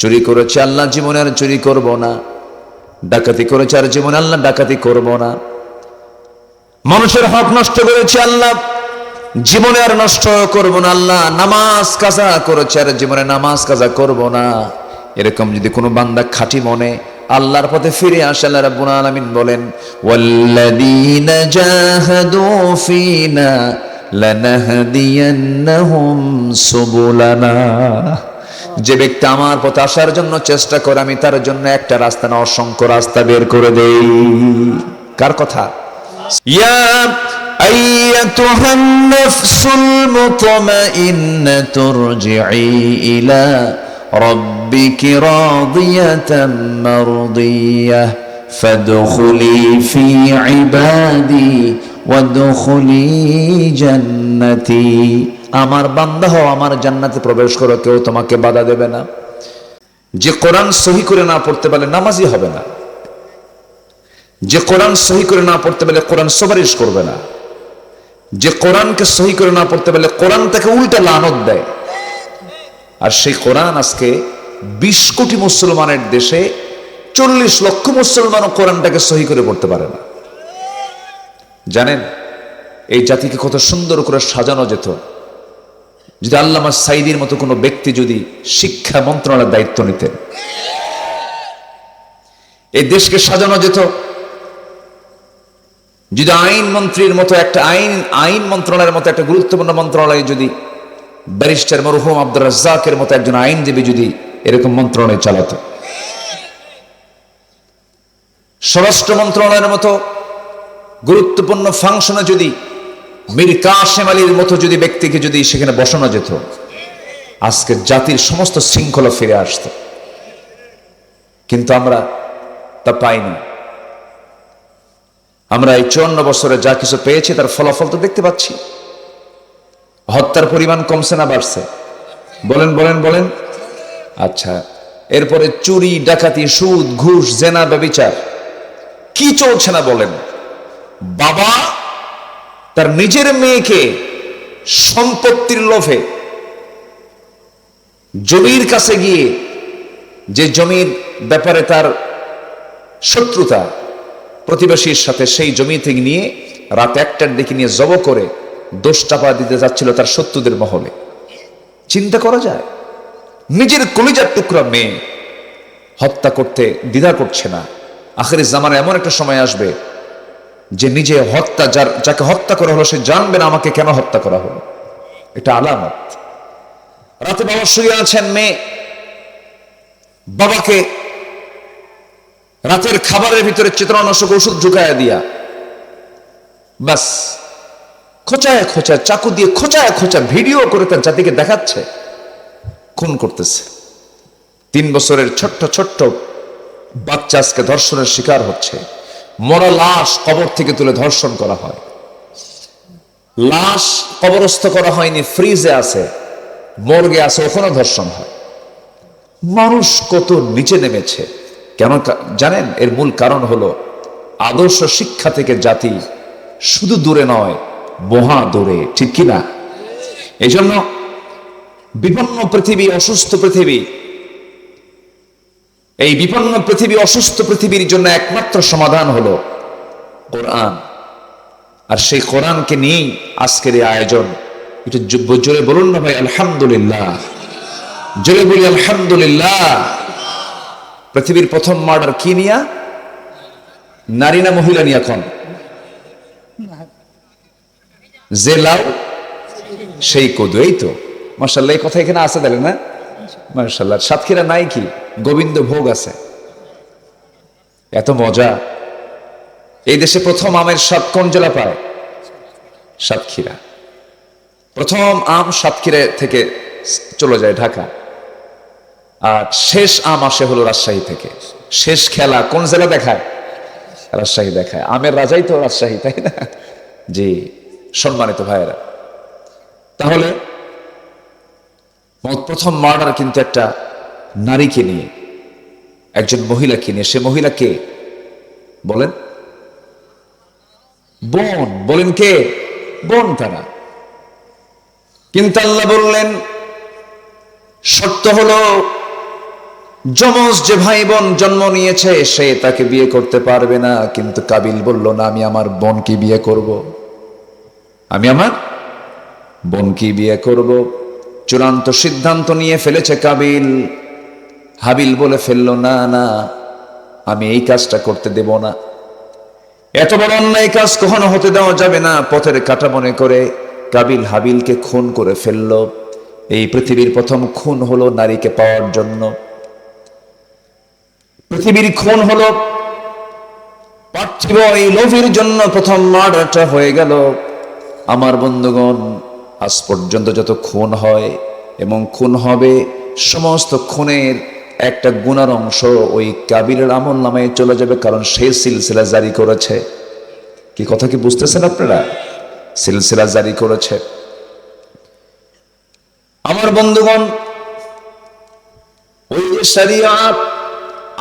চুরি করেছে আল্লাহ জীবনে আর চুরি করব না, ডাকাতি করেছে আর জীবনে আল্লাহ ডাকাতি করব না, মানুষের হক নষ্ট করেছে আল্লাহ জীবনে আর নষ্ট করব না, আল্লাহ নামাজ কাজা করেছে আর জীবনে নামাজ কাজা করব না। এরকম যদি কোনো বান্দা খাঁটি মনে আল্লাহর পথে ফিরে আসে, আল্লাহ রাব্বুল আলামিন বলেন ওয়াল্লাযীনা জাহাদু ফীনা লানাহদিয়ান্নাহুম সুবুলানা। যে ব্যক্তি আমার পথে আসার জন্য চেষ্টা করে আমি তার জন্য একটা রাস্তা না অসংখ্য রাস্তা বের করে দেই। কার কথা? ইয়া আইয়াতুহান নাফসুল মুতমাইন্নাতু ইরজিই ইলা রাব্বিকি রাদিয়াতাম মারদিয়াহ ফাদখুলি ফি ইবাদি ওয়াদখুলি জান্নাতি। আমার বান্দা হও, আমার জান্নাতে প্রবেশ করো, কেউ তোমাকে বাধা দেবে না। যে কোরআন সহি করে না পড়তে পারলে নামাজি হবে না, যে কোরআন সহি করে না পড়তে পারলে কোরআন সুপারিশ করবে না, যে কোরআনকে সহি করে না পড়তে পারলে কোরআন তাকে উল্টা লানত দেয়। আর সেই কোরআন আজকে 20 কোটি মুসলমানের দেশে 40 লক্ষ মুসলমানও কোরআনটাকে সহি করে পড়তে পারে না। জানেন এই জাতিকে কত সুন্দর করে সাজানো যেত যদি আল্লামা সাঈদীর মতো কোনো ব্যক্তি যদি শিক্ষা মন্ত্রণালয়ের দায়িত্ব নিতেন। এই দেশকে সাজানো যেত যদি আইন মন্ত্রীর মতো একটা আইন মন্ত্রণালয়ের মতো একটা গুরুত্বপূর্ণ মন্ত্রণালয় যদি ব্যারিস্টার মরহুম আব্দুর রাজ্জাকের মতো একজন আইনজীবী যদি এরকম মন্ত্রণালয় চালাতো। স্বরাষ্ট্র মন্ত্রণালয়ের মতো গুরুত্বপূর্ণ ফাংশনে যদি মীর কাসেম আলীর মতো যদি ব্যক্তিকে যদি সেখানে বসানো যেত, আজকে জাতির সমস্ত শৃঙ্খলা ফিরে আসত। কিন্তু আমরা তা পাইনি। আমরা এই 54 বছরে যা কিছু পেয়েছি তার ফলাফল তো দেখতে পাচ্ছি। হত্যার পরিমাণ কমছে না বাড়ছে? বলেন বলেন বলেন। আচ্ছা, এরপরে চুরি, ডাকাতি, সুদ, ঘুষ, জেনা, ব্যভিচার কি চলছে না বলেন? বাবা তার নিজের মেয়েকে সম্পত্তির লোভে জমির কাছে গিয়ে, যে জমির ব্যাপারে তার শত্রুতা প্রতিবেশীর সাথে, সেই জমি থেকে নিয়ে রাত 1টার দিকে নিয়ে জব করে দোষ চাপা দিতে যাচ্ছিল তার শত্রুদের মহলে। চিন্তা করা যায়? নিজের কলিজার টুকরা মেয়ে হত্যা করতে দ্বিধা করছে না। আখির জামানায় এমন একটা সময় আসবে যে নিজে হত্যা, যাকে হত্যা করা হলো সে জানবে না আমাকে কেন হত্যা করা হলো। এটা আলামত। রাতে বাবা শুয়ে আছেন, মেয়ে বাবাকে রাতের খাবারের ভিতরে চেতনানাশক ওষুধ ঢুকায়া দিয়া বাস খোঁচায় খোঁচায় চাকু দিয়ে খোঁচায় খোঁচা ভিডিও করে তার জাতিকে দেখাচ্ছে খুন করতেছে। 3 বছরের ছোট্ট ছোট্ট বাচ্চা আজকে ধর্ষণের শিকার হচ্ছে। মরা লাশ কবর থেকে তুলে ধর্ষণ করা হয়। লাশ কবরস্থ করা হয়নি, ফ্রিজে আছে, মর্গে আছে, ওখানে ধর্ষণ হয়। মানুষ কত নিচে নেমেছে। কেন জানেন? এর মূল কারণ হলো আদর্শ শিক্ষা থেকে জাতি শুধু দূরে নয়, মহা দূরে। ঠিক কিনা? এই জন্য বিপন্ন পৃথিবী, অসুস্থ পৃথিবী, এই বিপন্ন পৃথিবী, অসুস্থ পৃথিবীর জন্য একমাত্র সমাধান হলো কোরআন। আর সেই কোরআনকে নিয়েই আজকের এই আয়োজন। একটু জোরে বলুন না ভাই আলহামদুলিল্লাহ, জোরে বলি আলহামদুলিল্লাহ। পৃথিবীর প্রথম মার্ডার কি নিয়া? নারী না মহিলা নিয়ে? এখন যে লাউ সেই কদু। এই তো মাশাআল্লাহ, এই কথা এখানে আছে তাহলে না? মাশাআল্লাহ। সাতক্ষীরা নাই কি গোবিন্দ ভোগ আছে? এত মজা। এই দেশে প্রথম আমের স্বাদ কোন জেলা পায়? সাতক্ষীরা। প্রথম আম সাতক্ষীরা থেকে চলে যায় ঢাকা, আর শেষ আম আসে হলো রাজশাহী থেকে। শেষ খেলা কোন জেলা দেখায়? রাজশাহী দেখায়। আমের রাজাই তো রাজশাহী, তাই না? জি, সম্মানিত ভাইয়েরা। তাহলে প্রথম মার্ডার কিন্তু একটা নারীকে নিয়ে, একজন মহিলাকে নিয়ে। সে মহিলা কে বলেন? বোন। বলেন কে? বোন তারা। কিন্তু আল্লাহ বললেন শর্ত হলো যমজ যে ভাই বোন জন্ম নিয়েছে সে তাকে বিয়ে করতে পারবে না, কিন্তু কাবিল বলল না, আমি আমার বোনকে বিয়ে করব, আমি আমার বোনকে বিয়ে করব। চূড়ান্ত সিদ্ধান্ত নিয়ে ফেলেছে কাবিল। হাবিল বলে ফেলল, না না, আমি এই কাজটা করতে দেব না, এত বড় অন্যায় কাজ কখনো হতে দেওয়া যাবে না। পথের কাঁটা মনে করে কাবিল হাবিলকে খুন করে ফেলল। এই পৃথিবীর প্রথম খুন হলো নারীকে পাওয়ার জন্য, পৃথিবীর খুন হলো পার্থিব এই লোভের জন্য প্রথম মার্ডারটা হয়ে গেল। আমার বন্ধুগণ, আজ পর্যন্ত যত খুন হয় এবং খুন হবে, সমস্ত খুনের একটা গুনার অংশ ওই কাবিলের আমল নামায় চলে যাবে, কারণ সে সিলসিলা জারি করেছে। কি কথা কি বুঝতেছেন আপনারা? সিলসিলা জারি করেছে। আমার বন্ধুগণ, ওই যে শরিয়াত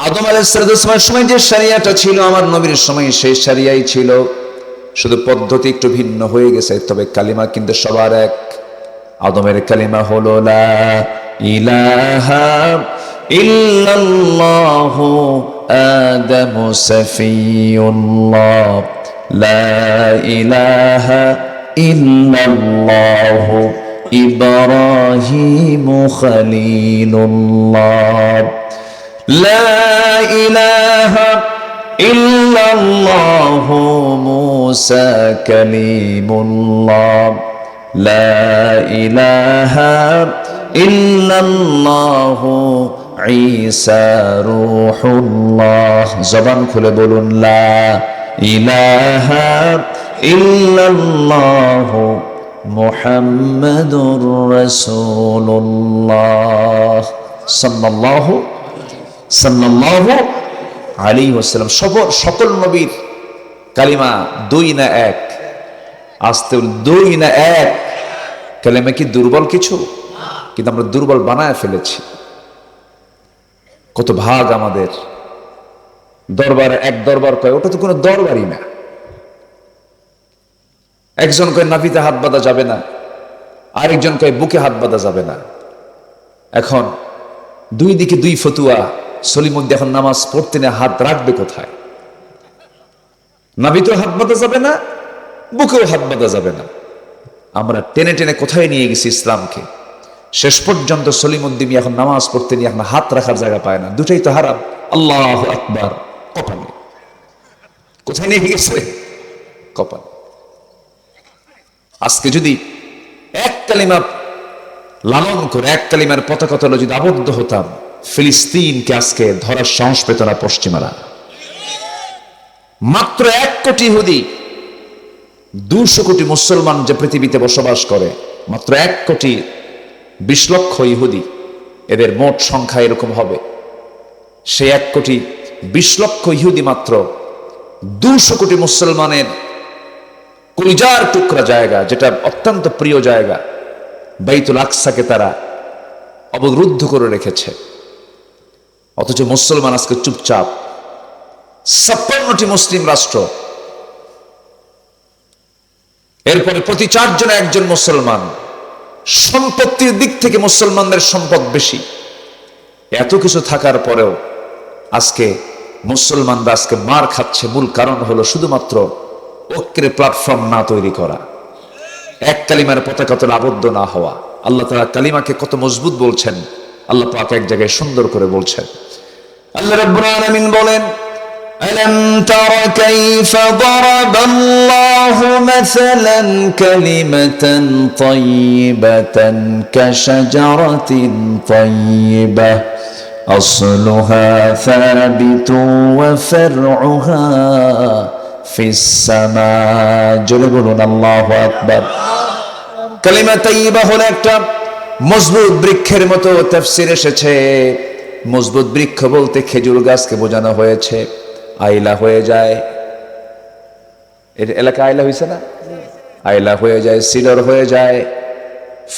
আদম আলাইহিস সালামের সময় যে শরিয়াটা ছিল, আমার নবীর সময় সেই শরিয়াই ছিল, শুধু পদ্ধতি একটু ভিন্ন হয়ে গেছে, তবে কালিমা কিন্তু সবার এক। আদমের কালিমা হলো লা ইলাহা ইল্লাল্লাহু আদামু সাফিয়ুল্লাহ, লা ইলাহা ইল্লাল্লাহু ইব্রাহিমু খলিলুল্লাহ, লা ইলাহা ইল্লাল্লাহু মুসা কালিমুল্লাহ, লা ইলাহা ইল্লাল্লাহু ঈসা রূহুল্লাহ। জবান খুলে বলুন, লা ইলাহা ইল্লাল্লাহু মুহাম্মাদুর রাসূলুল্লাহ সাল্লাল্লাহু আলাইহি ওয়াসাল্লাম। সকল নবীর কালিমা দুই না এক? আসতে দুই না এক? কালিমা কি দুর্বল কিছু? কিন্তু আমরা দুর্বল বানায় ফেলেছি। কত ভাগ আমাদের। দরবার, এক দরবার কয়, ওটা তো কোনো দরবারই না। একজন কয় নাভিতে হাত বাঁধা যাবে না, আরেকজন কয় বুকে হাত বাঁধা যাবে না। এখন দুই দিকে দুই ফতুয়া। সলিমুদ্দি এখন নামাজ পড়তে না, হাত রাখবে কোথায়? নাভিতেও হাত বাঁধা যাবে না, বুকেও হাত বাঁধা যাবে না। আমরা টেনে টেনে কোথায় নিয়ে গেছি ইসলামকে। শেষ পর্যন্ত সলিমুদ্দিন এখন নামাজ পড়তে নিয়ে এখন হাত রাখার জায়গা পায় না। দুটাই তো হারাম। আল্লাহু আকবার, কপালে। কোথায় নিয়ে গেছে? কপালে। আজকে যদি এক কালিমা লালন করে, এক কালিমার পতাকা তলে যদি আবদ্ধ হতাম, ফিলিস্তিনকে আজকে ধরার সাহস পেত না পশ্চিমারা। মাত্র 1 কোটি ইহুদি, 200 কোটি মুসলমান যে পৃথিবীতে বসবাস করে, মাত্র 1 কোটি 20 লক্ষ ইহুদি, এদের মোট সংখ্যা এরকম হবে। সে 1 কোটি 20 লক্ষ ইহুদি মাত্র 200 কোটি মুসলমানের কলিজার টুকরা জায়গা, যেটা অত্যন্ত প্রিয় জায়গা, বাইতুল আকসাকে তারা অবরুদ্ধ করে রেখেছে। অথচ মুসলমান আজকে চুপচাপ। 56টি মুসলিম রাষ্ট্র, এরপরে প্রতি 4 জনে 1 জন মুসলমান। সম্পত্তির দিক থেকে মুসলমানদের সম্পদ বেশি। এত কিছু থাকার পরেও আজকে মুসলমানরা আজকে মার খাচ্ছে। মূল কারণ হলো শুধুমাত্র ঐক্যের প্ল্যাটফর্ম না তৈরি করা, এক কালিমার পতাকা তলে আবদ্ধ না হওয়া। আল্লাহ তাআলা কালিমাকে কত মজবুত বলছেন, আল্লাহ পাক এক জায়গায় সুন্দর করে বলছেন। আল্লাহ রাব্বুল আলামিন বলেন, ألم تر كيف ضرب الله مثلا كلمة طيبة كشجرة طيبة أصلها ثابت وفرعها في السماء। জোরে বলুন আল্লাহু আকবার। কালিমা তাইয়্যিবা হলো একটা মজবুত বৃক্ষের মতো তাফসীর এসেছে। মজবুত বৃক্ষ বলতে খেজুর গাছকে বোঝানো হয়েছে। আইলা হয়ে যায়, এর এলাকা আইলা হয়েছে না? আইলা হয়ে যায়, সিডর হয়ে যায়,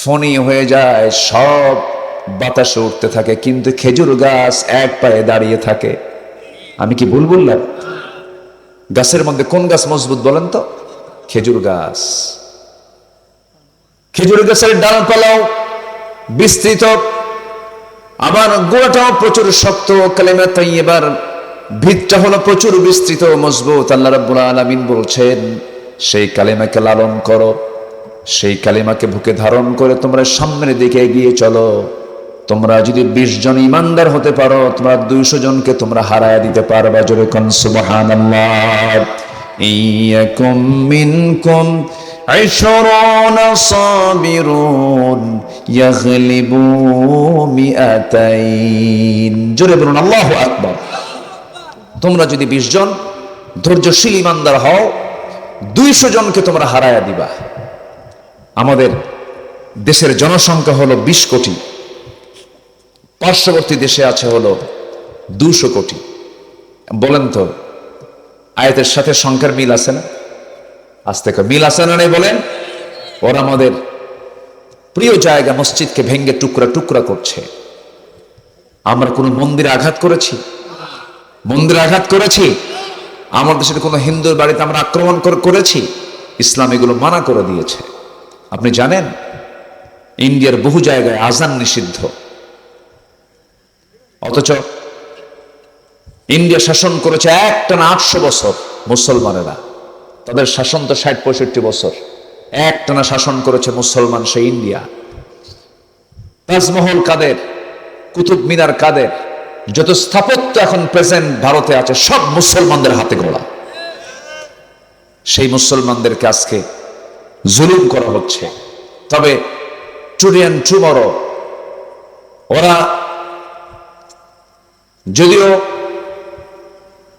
ফণি হয়ে যায়, সব বাতাসে উঠতে থাকে, কিন্তু খেজুর গাছ এক পায়ে দাঁড়িয়ে থাকে। আমি কি ভুল বললাম? গাছের মধ্যে কোন গাছ মজবুত বলেন তো? খেজুর গাছ। খেজুর গাছের ডালপালাও বিস্তৃত, আবার গোড়াটাও প্রচুর শক্ত, কালেমা তাইয়্যিবার ভিতটা হলো প্রচুর বিস্তৃত মজবুত। আল্লাহ রাব্বুল আলামিন বলছেন, সেই কালেমাকে লালন করো, সেই কালেমাকে বুকে ধারণ করে তোমরা সামনের দিকে এগিয়ে চলো। তোমরা যদি 20 জন ইমানদার হতে পারো, তোমরা 200 জনকে তোমরা হারায় দিতে পারবা। জোরে কোন সুবহানাল্লাহ। ইয়াকুম মিনকুম 20 সাবিরুন ইয়াগলিবু মিআতাইন। জোরে বলুন আল্লাহু আকবার। তোমরা যদি 20 জন ধৈর্যশীল ইমানদার হও, 200 জনকে তোমরা হারায়া দিবা। আমাদের দেশের জনসংখ্যা হলো 20 কোটি, পার্শ্ববর্তী দেশে আছে হলো 200 কোটি। বলেন তো আয়াতের সাথে সংখ্যার মিল আছে না? আজ থেকে মিল আছে না নেই বলেন? ওরা আমাদের প্রিয় জায়গা মসজিদকে ভেঙ্গে টুকরা টুকরা করছে। আমরা কোনো মন্দিরে আঘাত করেছি? মন্দিরে আঘাত করেছি? আমার দেশের কোনো হিন্দুর বাড়িতে আমরা আক্রমণ করেছি? ইসলাম এগুলো মানা করে দিয়েছে। আপনি জানেন ইন্ডিয়ার বহু জায়গায় আজান নিষিদ্ধ, অথচ ইন্ডিয়া শাসন করেছে একটানা 800 বছর মুসলমানেরা। তাদের শাসন তো 60-65 বছর, একটানা শাসন করেছে মুসলমান সেই ইন্ডিয়া। তাজমহল কাদের, কুতুব মিনার কাদের, যত স্থাপত্য এখন প্রেজেন্ট ভারতে আছে সব মুসলমানদের হাতে গড়া। সেই মুসলমানদেরকে আজকে জুলুম করা হচ্ছে। তবে টুডে এন্ড টুমরো ওরা যদিও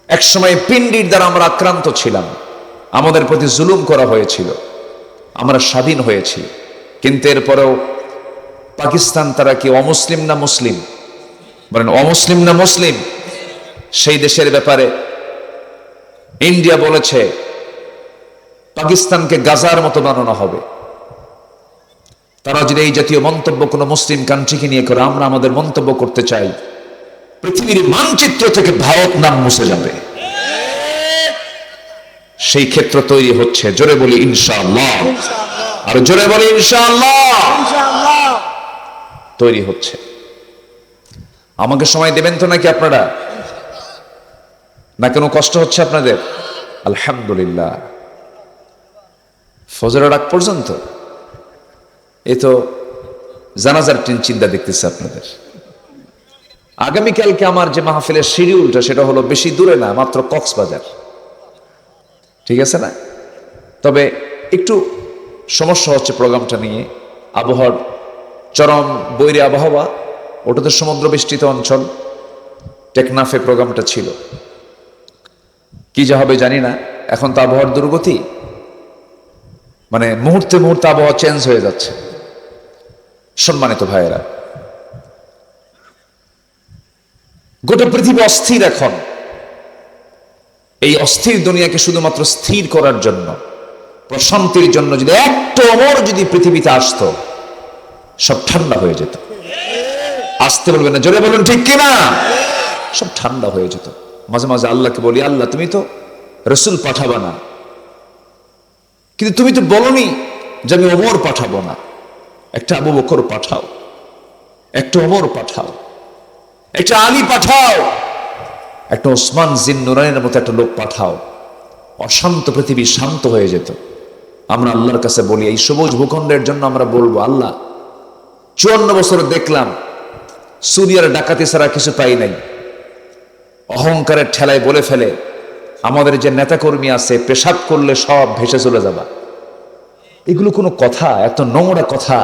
একসময় পিণ্ডির দ্বারা আমরা আক্রান্ত ছিলাম, আমাদের প্রতি জুলুম করা হয়েছিল, আমরা স্বাধীন হয়েছি, কিন্তু এরপরেও পাকিস্তান তারা কি অমুসলিম না মুসলিম? বলেন অমুসলিম না মুসলিম? সেই দেশের ব্যাপারে ইন্ডিয়া বলেছে পাকিস্তানকে গাজার মতো বানানো হবে। তারা যদি এই জাতীয় মন্তব্য কোনো মুসলিম কান্ট্রিকে নিয়ে করে, আমরা আমাদের মন্তব্য করতে চাই, পৃথিবীর মানচিত্র থেকে ভারত নাম মুছে যাবে। সেই ক্ষেত্র তৈরি হচ্ছে। জোরে বলি ইনশাআল্লাহ, আর জোরে বলি ইনশাআল্লাহ। তৈরি হচ্ছে। আমাকে সময় দেবেন তো নাকি আপনারা? না কোনো কষ্ট হচ্ছে আপনাদের? আলহামদুলিল্লাহ, ফজরের আগ পর্যন্ত এ তো জানাজার চিন্তা দেখতেছে আপনাদের। আগামীকালকে আমার যে মাহফিলের শিডিউলটা সেটা হলো বেশি দূরে না, মাত্র কক্সবাজার। ঠিক আছে না? তবে একটু সমস্যা হচ্ছে প্রোগ্রামটা নিয়ে। আবহাওয়ার চরম বৈরী আবহাওয়া, ওটাতে সমুদ্র বেষ্টিত অঞ্চল, টেকনাফে প্রোগ্রামটা ছিল। কি যা হবে জানি না। এখন তো আবহাওয়ার দুর্গতি, মানে মুহূর্তে মুহূর্তে আবহাওয়া চেঞ্জ হয়ে যাচ্ছে। সম্মানিত ভাইয়েরা, গোটা পৃথিবী অস্থির এখন। এই অস্থির দুনিয়াকে শুধুমাত্র স্থির করার জন্য, প্রশান্তির জন্য যদি একটা অমর যদি পৃথিবীতে আসতো, সব ঠান্ডা হয়ে যেত। আসতে বলবেন না, জোরে বলুন ঠিক কিনা? সব ঠান্ডা হয়ে যেত। মাঝে মাঝে আল্লাহকে বলি, আল্লাহ তুমি তো রসুল পাঠাবা না, কিন্তু তুমি তো বলনি যে আমি ওমর পাঠাবো না। একটা আবু বকর পাঠাও, একটা ওমর পাঠাও, একটা আলী পাঠাও, একটা ওসমান জিন নুরাইনের মতো একটা লোক পাঠাও। অশান্ত পৃথিবী শান্ত হয়ে যেত। আমরা আল্লাহর কাছে বলি, এই সবুজ ভূখণ্ডের জন্য আমরা বলবো, আল্লাহ 54 বছর দেখলাম সুরিয়ার ডাকাতি ছাড়া কিছু পাই নাই। অহংকারের ঠেলায় বলে ফেলে আমাদের যে নেতাকর্মী আছে পেশাব করলে সব ভেসে চলে যাবা। এগুলো কোনো কথা? এত নোংরা কথা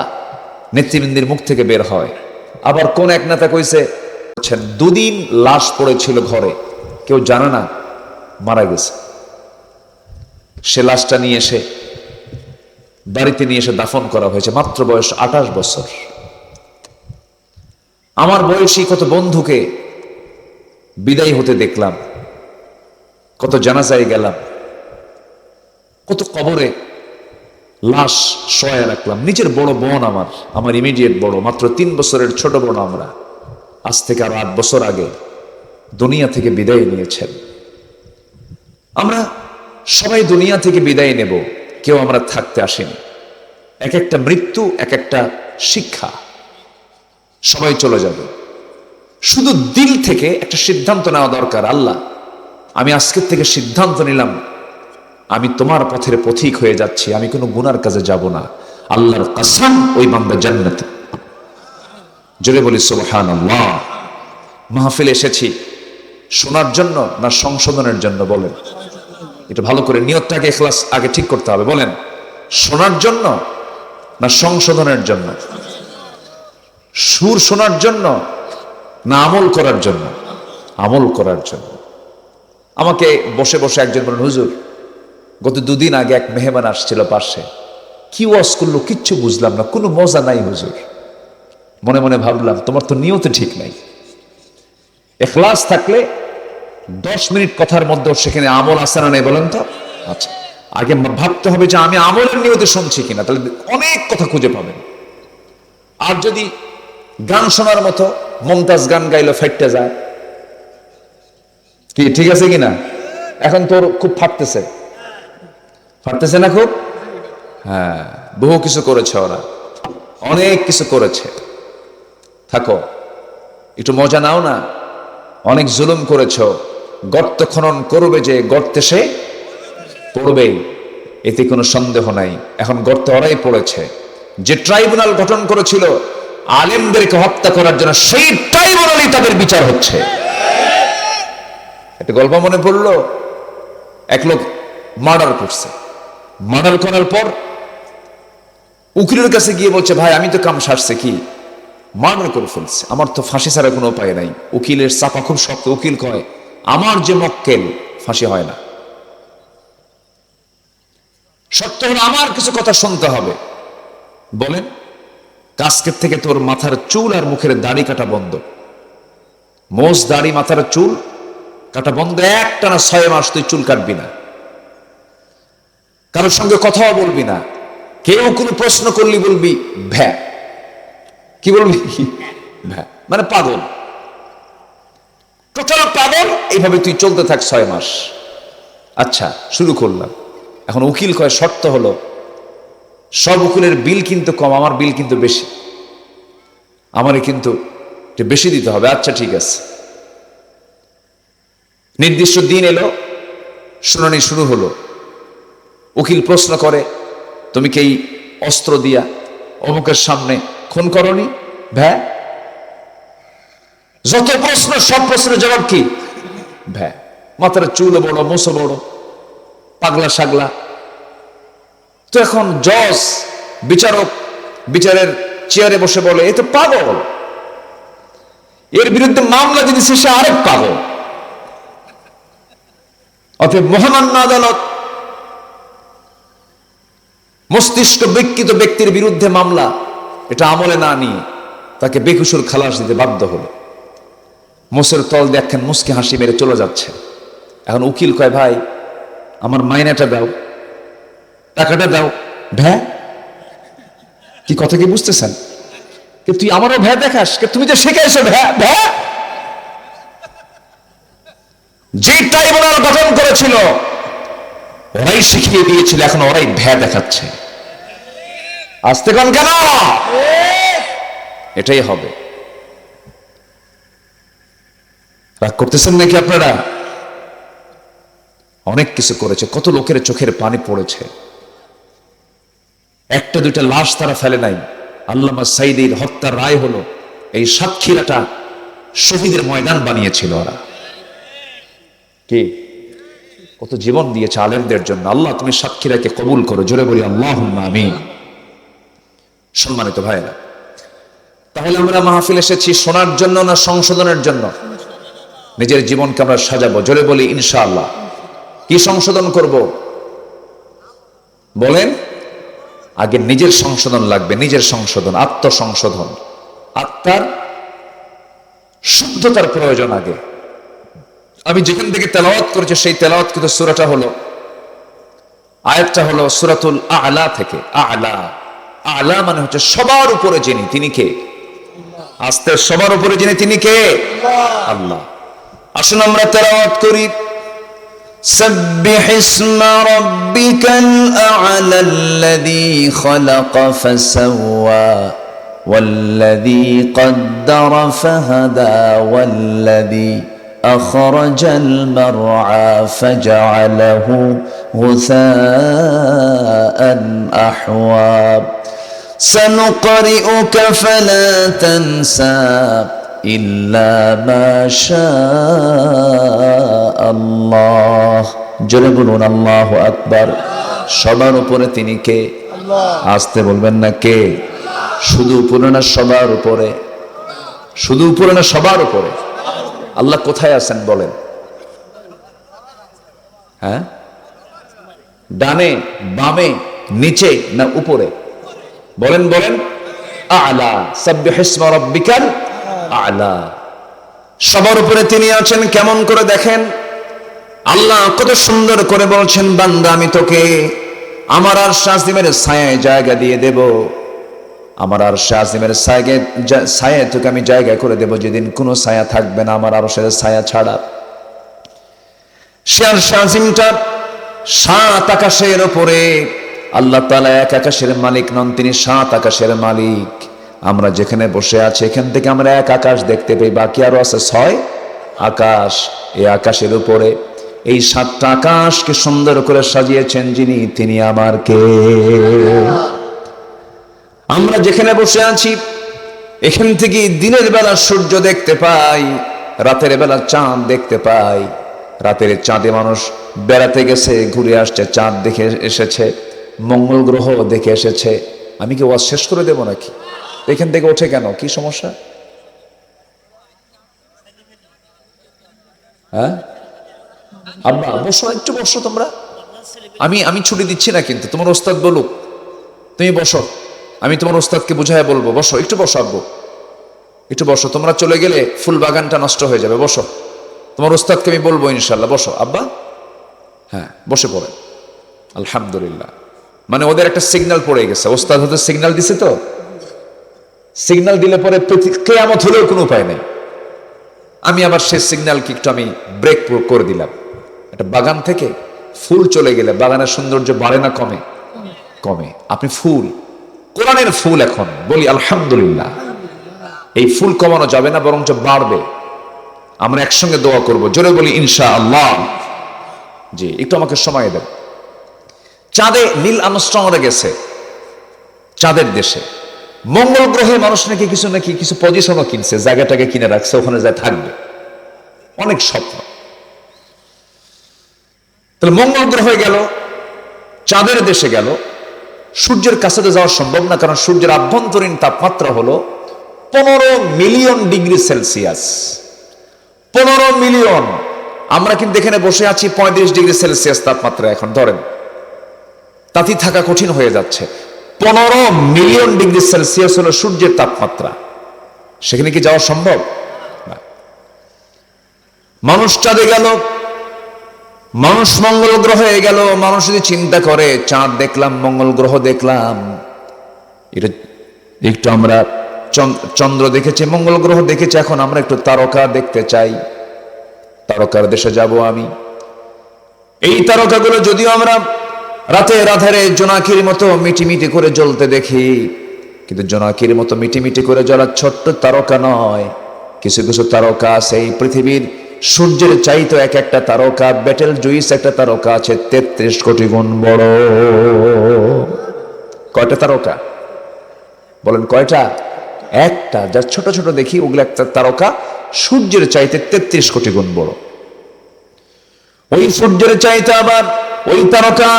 নেতৃবৃন্দের মুখ থেকে বের হয়। আবার কোন এক নেতা কইছে 2 দিন লাশ পড়েছিল ঘরে, কেউ জানে না, মারা গেছে। সে লাশটা নিয়ে এসে বাড়িতে নিয়ে এসে দাফন করা হয়েছে। মাত্র বয়স 28 বছর। আমার বয়সী কত বন্ধুকে বিদায় হতে দেখলাম, কত জানাজায় গেলাম, কত কবরে লাশ শোয়া রাখলাম। নিজের বড় বোন, আমার ইমিডিয়েট বড়, মাত্র 3 বছরের ছোট বোন, আমরা আজ থেকে আরো 8 বছর আগে দুনিয়া থেকে বিদায় নিয়েছেন। আমরা সবাই দুনিয়া থেকে বিদায় নেব, কেউ আমরা থাকতে আসেনি। এক একটা মৃত্যু এক একটা শিক্ষা। সবাই চলে যাবে, শুধু দিল থেকে একটা সিদ্ধান্ত নেওয়া দরকার, আল্লাহ আমি আজকের থেকে সিদ্ধান্ত নিলাম আমি তোমার পথের পথিক হয়ে যাচ্ছি, আমি কোনো গুনার কাজে যাব না। আল্লাহর কসম ওই বান্দা জান্নাতে। জোরে বলি সুবহানাল্লাহ। মাহফিলে এসেছি শোনার জন্য না সংশোধনের জন্য? বলেন, এটা ভালো করে নিয়তটাকে ইখলাস আগে ঠিক করতে হবে। বলেন, শোনার জন্য না সংশোধনের জন্য? সুর শোনার জন্য না আমল করার জন্য? আমল করার জন্য। আমাকে বসে বসে একজন বলেন, হুজুর গত দুদিন আগে এক মেহমান আসছিল পাশে, কি ওয়াজ করলো কিচ্ছু বুঝলাম না, কোনো মজা নাই হুজুর। মনে মনে ভাবলাম তোমার তো নিয়ত ঠিক নাই। ইখলাস থাকলে 10 মিনিট কথার মধ্যে সেখানে আমল আছে না নেই বলেন তো? আচ্ছা, আগে ভাবতে হবে যে আমি আমলের নিয়তে শুনছি কিনা, তাহলে অনেক কথা খুঁজে পাবেন। আর যদি গান শোনার মতো মমতাজ গান গাইলো ফাইটটা যায়, কি ঠিক আছে কিনা? এখন তোর খুব ফাটতেছে না খুব? হ্যাঁ, বহু কিছু করেছে ওরা, অনেক কিছু করেছে। থাকো, একটু মজা নাও না। অনেক জুলুম করেছ, গর্ত খনন করবে যে গর্তে সে পড়বেই, এতে কোনো সন্দেহ নাই। এখন গর্তে ওরাই পড়েছে। যে ট্রাইব্যুনাল গঠন করেছিল আলেমদেরকে হত্যা করার জন্য, সেই ট্রাইব্যুনালই তাদের বিচার হচ্ছে। একটা গল্প মনে পড়লো, এক লোক মার্ডার করছে। মার্ডার করার পর উকিলের কাছে গিয়ে বলছে, ভাই আমি তো কাম সারছে, কি মার্ডার করে ফেলছে, আমার তো ফাঁসি ছাড়া কোনো উপায় নাই। উকিলের চাপা খুব শক্ত। উকিল কয়, আমার যে মক্কেল ফাঁসি হয় না, সত্য হলো আমার কিছু কথা শুনতে হবে। বলেন, আজকের থেকে তোর মাথার চুল আর মুখের দাড়ি কাটা বন্ধ। মোজ দাড়ি মাথার চুল কাটা বন্ধ, একটানা 6 মাস তুই চুল কাটবি না, কারোর সঙ্গে কথাও বলবি না। কেউ কোনো প্রশ্ন করলি বলবি ভ্যা। কি বলবি? ভ্যা মানে পাগল, টোটাল পাগল। এইভাবে তুই চলতে থাক 6 মাস। আচ্ছা, শুরু করলাম। এখন উকিল কয়, শর্ত হলো সব উকিলের বিল কিন্তু কম, আমার বিল কিন্তু বেশি, আমারে কিন্তু বেশি দিতে হবে। আচ্ছা ঠিক আছে। নির্দিষ্ট দিন এলো, শুনানি শুরু হলো। উকিল প্রশ্ন করে, তুমি কি এই অস্ত্র দিয়া অমুকের সামনে খুন করনি? ভ্যা। যত প্রশ্ন, সব প্রশ্নের জবাব কি? ভ্যা। মাথার চুল বড়, মোছো বড়, পাগলা সাগলা। তো এখন জজ, বিচারক বিচারের চেয়ারে বসে বলে, এ তো পাগল, এর বিরুদ্ধে মামলা যদি সে আরেক পাগল। অতএব মহামান্য আদালত মস্তিষ্ক বিকৃত ব্যক্তির বিরুদ্ধে মামলা, এটা আমলে না নিয়ে তাকে বেকসুর খালাস দিতে বাধ্য হলো। মোষের তল দেখেন মুসকে হাসি মেরে চলে যাচ্ছে। এখন উকিল কয়, ভাই আমার মাইনাটা দাও, টাকাটা দাও। ভ্যা। কি কথা কি বুঝতেছেন? তুই আমারও ভ্যা দেখাস, তুমি যে শেখাইছো ভ্যা। ভ্যা। যে ট্রাইব্যুনাল গঠন করেছিল ওরাই শিখিয়ে দিয়েছিল, এখন ওরাই ভ্যা দেখাচ্ছে। আসতে কোন কেন? এটাই হবে। রাগ করতেছেন নাকি আপনারা? অনেক কিছু করেছে, কত লোকের চোখের পানি পড়েছে। একটা দুইটা লাশ তারা ফেলে নাই। আল্লামা সাইদির হত্যার রায় হলো, এই সাতক্ষীরাটা শহীদের ময়দান বানিয়েছিল ওরা। কি কত জীবন দিয়েছে আলেমদের জন্য। আল্লাহ তুমি সাতক্ষীরাকে কবুল করো, জোরে বলি আল্লাহুম্মা আমিন। সম্মানিত ভাইরা, তাহলে আমরা মাহফিল এসেছি শোনার জন্য না সংশোধনের জন্য? নিজের জীবনকে আমরা সাজাবো, জোরে বলি ইনশাআল্লাহ। কি সংশোধন করব বলেন? আগে নিজের সংশোধন লাগবে, নিজের সংশোধন, আত্মসংশোধন, আত্মার শুদ্ধতার প্রয়োজন আগে। আমি যেখান থেকে তেলাওয়াত করেছি সেই তেলাওয়াত কিন্তু সূরাটা হলো, আয়াতটা হলো সূরাতুল আ'লা থেকে। আ'লা, আ'লা মানে হচ্ছে সবার উপরে যিনি, তিনি কে? আস্তে, সবার উপরে যিনি, তিনি কে? আল্লাহ। আসুন আমরা তেলাওয়াত করি। سبح اسم ربك الأعلى الذي خلق فسوى والذي قدر فهدى والذي أخرج المرعى فجعله غثاء أحوى سنقرئك فلا تنسى إلا ما شاء الله জোরে বলুন আল্লাহু আকবার। সবার উপরে তিনি কে? আসতে বলবেন না কে? শুধু উপরে না সবার উপরে? শুধু উপরে না সবার উপরে? আল্লাহ কোথায় আছেন বলেন? হ্যাঁ, ডানে বামে নিচে না উপরে? বলেন বলেন। আ'লা, সাব্বিহ ইসমা রাব্বিকাল আ'লা। সবার উপরে তিনি আছেন। কেমন করে দেখেন, আল্লাহ কত সুন্দর করে বলছেন, বান্দা আমি তোকে আমার আরশ আজিমের ছায়ায় জায়গা দিয়ে দেব। আমার আরশ আজিমের ছায়ায় তোকে আমি জায়গা করে দেব, যেদিন কোনো ছায়া থাকবে না আমার আরশের ছায়া ছাড়া। সে আরশ আজিমটা 7 আকাশের উপরে। আল্লাহ তাআলা এক আকাশের মালিক নন, তিনি 7 আকাশের মালিক। আমরা যেখানে বসে আছি এখান থেকে আমরা এক আকাশ দেখতে পাই, বাকি আরো আছে 6 আকাশ। এই আকাশের উপরে এই 7টা আকাশকে সুন্দর করে সাজিয়েছেন যিনি, তিনি আমার কে? আমরা যেখানে বসে আছি এখান থেকে দিনের বেলা সূর্য দেখতে পাই, রাতের বেলা চাঁদ দেখতে পাই। রাতের চাঁদে মানুষ বেড়াতে গেছে, ঘুরে আসছে, চাঁদ দেখে এসেছে, মঙ্গল গ্রহ দেখে এসেছে। আমি কি ওয়াজ শেষ করে দেব নাকি? এখান থেকে ওঠে কেন? কি সমস্যা? হ্যাঁ আব্বা বসো, একটু বসো তোমরা। আমি ছুটি দিচ্ছি না, কিন্তু তোমার ওস্তাদ বলুক, তুমি বসো, আমি তোমার ওস্তাদকে বুঝায় বলবো। বসো, একটু বসো আব্বু, একটু বসো। তোমরা চলে গেলে ফুল বাগানটা নষ্ট হয়ে যাবে। বসো, তোমার ওস্তাদকে আমি বলবো ইনশাল্লাহ। বসো আব্বা। হ্যাঁ বসে পড়ে। আলহামদুলিল্লাহ, মানে ওদের একটা সিগন্যাল পড়ে গেছে, ওস্তাদ হতে সিগন্যাল দিছে। তো সিগন্যাল দিলে পরে কিয়ামত হলেও কোনো উপায় নেই। আমি আবার সেই সিগন্যালকে একটু আমি ব্রেক করে দিলাম। একটা বাগান থেকে ফুল চলে গেলে বাগানের সৌন্দর্য বাড়ে না কমে? কমে। আপনি ফুল, কোরআনের ফুল, এখন বলি আলহামদুলিল্লাহ, এই ফুল কমানো যাবে না, বরঞ্চ বাড়বে। আমরা একসঙ্গে দোয়া করব, জোরে বলি ইনশাআল্লাহ। জি, একটু আমাকে সময় দেন। চাঁদে নীল আর্মস্ট্রংরা গেছে, চাঁদের দেশে। মঙ্গল গ্রহে মানুষ নাকি কিছু পজিশনও কিনছে, জায়গাটাকে কিনে রাখছে, ওখানে যায় থাকবে। অনেক স্বপ্ন। তাহলে মঙ্গল গ্রহে গেল, চাঁদের দেশে গেল। সূর্যের কাছে তো যাওয়া সম্ভব না, কারণ সূর্যের আভ্যন্তরীণ তাপমাত্রা হলো 15 মিলিয়ন ডিগ্রি সেলসিয়াস। 15 মিলিয়ন। আমরা কিন্তু এখানে বসে আছি 35 ডিগ্রি সেলসিয়াস তাপমাত্রা। এখন ধরেন তাতেই থাকা কঠিন হয়ে যাচ্ছে। 15 মিলিয়ন ডিগ্রি সেলসিয়াস হলো সূর্যের তাপমাত্রা। সেখানে কি যাওয়া সম্ভব না। মানুষ চাঁদে গেল, মানুষ মঙ্গল গ্রহে গেল। মানুষ যদি চিন্তা করে, চাঁদ দেখলাম, মঙ্গল গ্রহ দেখলাম, এটা একটু আমরা চন্দ্র দেখেছি, মঙ্গল গ্রহ দেখেছি, এখন আমরা একটু তারকা দেখতে চাই, তারকার দেশে যাব আমি। এই তারকাগুলো যদিও আমরা রাতের আধারে জোনাকির মতো মিটিমিটি করে জ্বলতে দেখি, কিন্তু জোনাকির মতো মিটিমিটি করে জ্বলা ছোট্ট তারকা নয়। কিছু কিছু তারকা আছে এই পৃথিবীর সূর্যের চাইতে এক একটা তারকা, বেটেল জুইস একটা তারকা আছে 33 কোটি গুণ বড়। কয়টা তারকা বলেন? কয়টা? একটা। যা ছোট ছোট দেখি ওগুলো একটা তারকা সূর্যের চাইতে 33 কোটি গুণ বড়। ওই সূর্যের চাইতে আবার ওই তারকা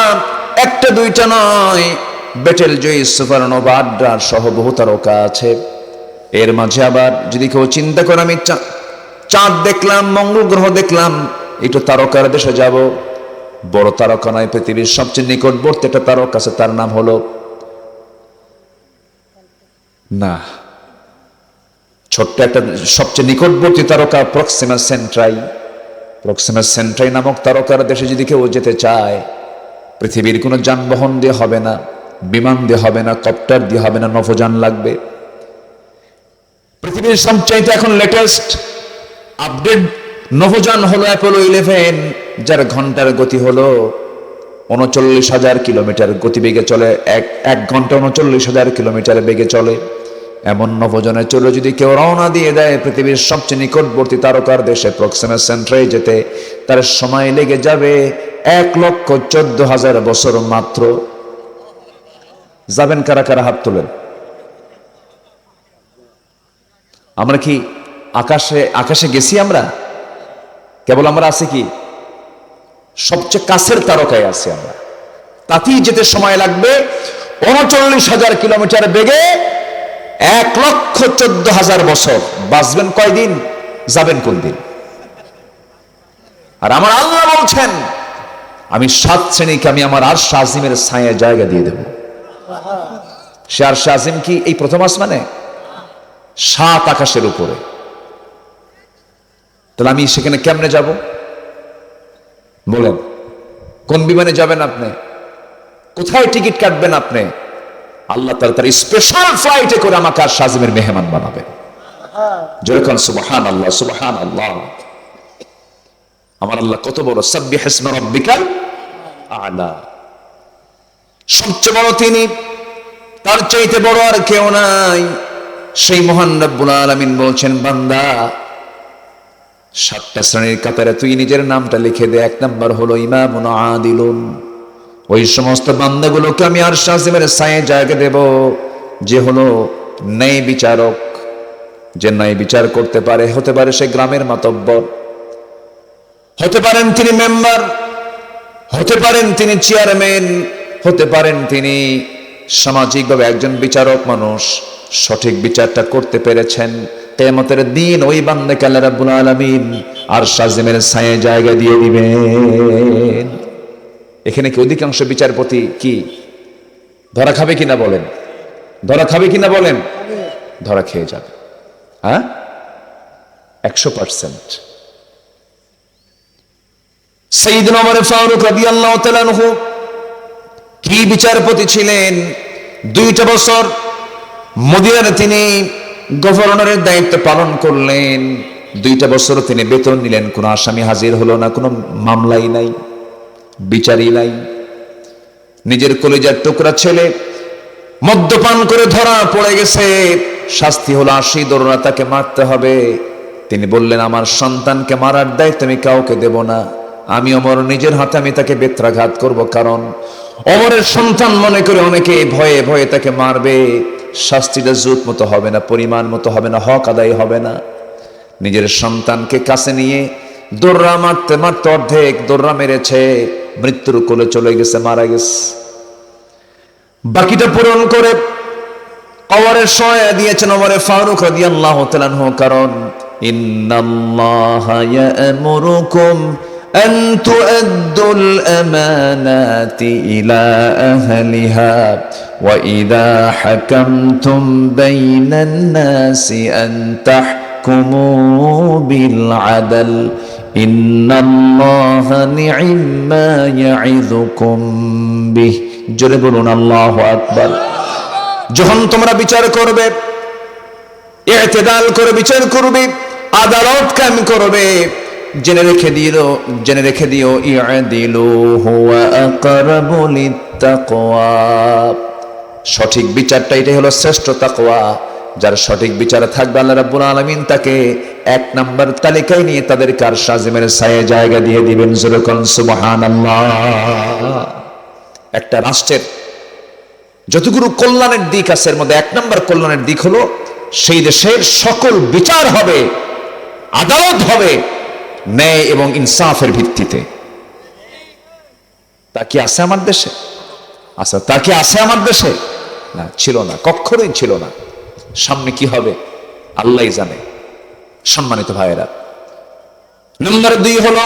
একটা দুইটা নয়, বেটেল জুইস, সুপারনোভা, আড্রার সহ বহু তারকা আছে। এর মাঝে আবার যদি কেউ চিন্তা করে আমি চাঁদ দেখলাম, মঙ্গল গ্রহ দেখলাম, একটু তারকার দেশে যাব, বড় তারকা নয়, পৃথিবীর সবচেয়ে নিকটবর্তী একটা তারকা আছে, তার নাম হলো না, ছোট্ট একটা সবচেয়ে নিকটবর্তী তারকা প্রক্সিমা সেন্ট্রাই। প্রক্সিমা সেন্ট্রাই নামক তারকার দেশে যদি কেউ যেতে চায়, পৃথিবীর কোনো যানবাহন দিয়ে হবে না, বিমান দিয়ে হবে না, কপ্টার দিয়ে হবে না, নভোযান লাগবে। পৃথিবীর সবচাইতে এখন লেটেস্ট আপডেট নভোযান হলো অ্যাপোলো 11, যার ঘন্টার গতি হলো 39,000 কিলোমিটার গতিবেগে চলে। এক ঘন্টা 39,000 কিলোমিটার বেগে চলে। এমন নভোজনে চলে যদি কেউ রওনা দিয়ে দেয় পৃথিবীর সবচেয়ে নিকটবর্তী তারকার দেশে প্রক্সিমা সেন্টারে যেতে, তার সময় লেগে যাবে 1,14,000 বছর মাত্র। যাবেন কারা কারা? হাত তোলেন। আমরা কি আকাশে গেছি? আমরা কেবল আমরা আছি কি সবচেয়ে কাছের তারকায় আছি আমরা। তাতেই যেতে সময় লাগবে 39,000 কিলোমিটার বেগে 1,14,000 বছর। বাঁচবেন কয়দিন? যাবেন কোন দিন? আর আমার আল্লাহ বলছেন আমি 7 শ্রেণীকে আমি আমার আরশ আজিমের ছায়ায় জায়গা দিয়ে দেব। সে আরশ আজিম কি এই প্রথম আসমানে? 7 আকাশের উপরে। তাহলে আমি সেখানে কেমনে যাব? বলেন, কোন বিমানে যাবেন আপনি? কোথায় টিকিট কাটবেন আপনি? আল্লাহ তার স্পেশাল ফ্লাইটে করে আমাকে আরশ আজিমের মেহমান বানাবে। যেরকম সুবহানাল্লাহ, সুবহানাল্লাহ। আমার আল্লাহ কত বড়! সাব্বিহ ইসমা রাব্বিকাল আ'লা। সবচেয়ে বড় তিনি, তার চাইতে বড় আর কেউ নাই। সেই মহান রব্বুল আলামিন বলছেন, বান্দা 7টা শ্রেণীর কাতারে তুই নিজের নামটা লিখে দে। 1 নাম্বার হলো ইমামুন আদিলুন। ওই সমস্ত বান্দাগুলোকে আমি আরশ আজিমের ছায়ায় জায়গা দেব যে হলো ন্যায় বিচারক, যে ন্যায় বিচার করতে পারে। হতে পারে সে গ্রামের মাতব্বর, হতে পারেন তিনি মেম্বার, হতে পারেন তিনি চেয়ারম্যান, হতে পারেন তিনি সামাজিকভাবে একজন বিচারক মানুষ। সঠিক বিচারটা করতে পেরেছেন, কিয়ামতের দিন ওই বান্দাকে আল্লাহ রাব্বুল আলামিন আরশ আজিমের ছায়ায় জায়গা দিয়ে দিবেন। এখানে কি অধিকাংশ বিচারপতি কি ধরা খাবে কিনা বলেন? ধরা খাবে কিনা বলেন? ধরা খেয়ে যাবে। হ্যাঁ, 100%। সাইয়্যিদুনা ওমর ফারুক রাদিয়াল্লাহু তাআলা আনহু কি বিচারপতি ছিলেন? 2টা বছর মদিনায় তিনি গভর্নরের দায়িত্ব পালন করলেন। 2টা বছর তিনি বেতন নিলেন, কোনো আসামি হাজির হলো না, কোনো মামলাই নাই, বিচারই নাই। নিজের কলিজার টুকরা ছেলে মদ্যপান করে ধরা পড়ে গেছে, শাস্তি হলো 80 দরুনা, তাকে মারতে হবে। তিনি বললেন আমার সন্তানকে মারার দায়িত্ব আমি কাউকে দেব না, আমি ওমর নিজের হাতে আমি তাকে বেত্রাঘাত করব। কারণ ওমরের সন্তান মনে করে অনেকে ভয়ে ভয়ে তাকে মারবে, শাস্তিটা জুত মতো হবে না, পরিমাণ মতো হবে না, হক আদায় হবে না। নিজের সন্তানকে কাছে নিয়ে দৌড়া মারতে মারতে অর্ধেক দৌড়া মেরেছে, মৃত্যুর কোলে চলে গেছে, মারা গেছে। বাকিটা পূরণ করে কবরে শোয়া দিয়েছেন ওমরে ফারুক রাদিয়াল্লাহু তাআলা আনহু। কারণ ইন্নাল্লাহা ইয়া'মুরুকুম আন তু'আদ্দুল আমানাতি ইলা আহলিহা ওয়া ইযা হাকামতুম বাইনান নাসি আন তাহকুমু বিল আদল ইন্নাল্লাহা নি'ম্মা ইয়া'iযুকুম বিহি। জোরে বলুন আল্লাহু আকবার। যখন তোমরা বিচার করবে, ইতিদাল করে বিচার করবে, আদালত কায়েম করবে, জেনে রেখে দিও ইয়াদিলু হুয়া আকরাবু লিত্তাকওয়া। সঠিক বিচারটা এটাই হলো শ্রেষ্ঠ তাকওয়া। যার সঠিক বিচারে থাকবে আল্লাহ রাব্বুল আলামিন তাকে 1 নাম্বার তালিকায় নিয়ে তাদের আরশ আজিমের ছায়ায় জায়গা দিয়ে দিবেন। জোরে বলুন সুবহানাল্লাহ। একটা রাষ্ট্রের যতগুলো কল্যাণের দিক আছে এর মধ্যে 1 নম্বর কল্যাণের দিক হলো সেই দেশের সকল বিচার হবে, আদালত হবে ন্যায় এবং ইনসাফের ভিত্তিতে। তা কি আছে আমার দেশে? আচ্ছা, তা কি আছে আমার দেশে? না, ছিল না, কখনোই ছিল না। সামনে কি হবে আল্লাহই জানে। সম্মানিত ভাইয়েরা, নম্বর 2 হলো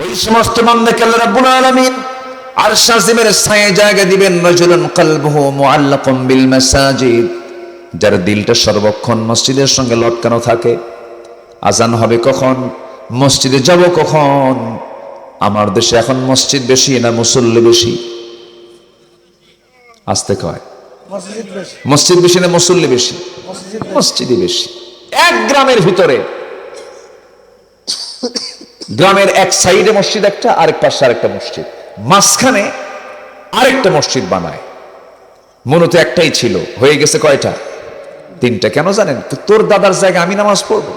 ওই সমস্ত বান্দাকে আল্লাহ রাব্বুল আলামিন আরশ আজিমের ছায়ায় জায়গা দিবেন। রাজুলুন কলবুহু মুআল্লাকুম বিল মাসাজিদ, যার দিলটা সর্বক্ষণ মসজিদের সঙ্গে লটকানো থাকে। আজান হবে কখন, মসজিদে যাব কখন। আমার দেশে এখন মসজিদ বেশি না মুসল্লি বেশি? আসতে কয় মসজিদ বেশি না মুসল্লি বেশি? মসজিদই বেশি। এক গ্রামের ভিতরে, গ্রামের এক সাইডে মসজিদ একটা, আরেক পাশে আরেকটা মসজিদ, মাঝখানে আরেকটা মসজিদ বানায়। মূলত একটাই ছিল, হয়ে গেছে কয়টা? তিনটা কেন জানেন? তোর দাদার জায়গায় আমি নামাজ পড়বো?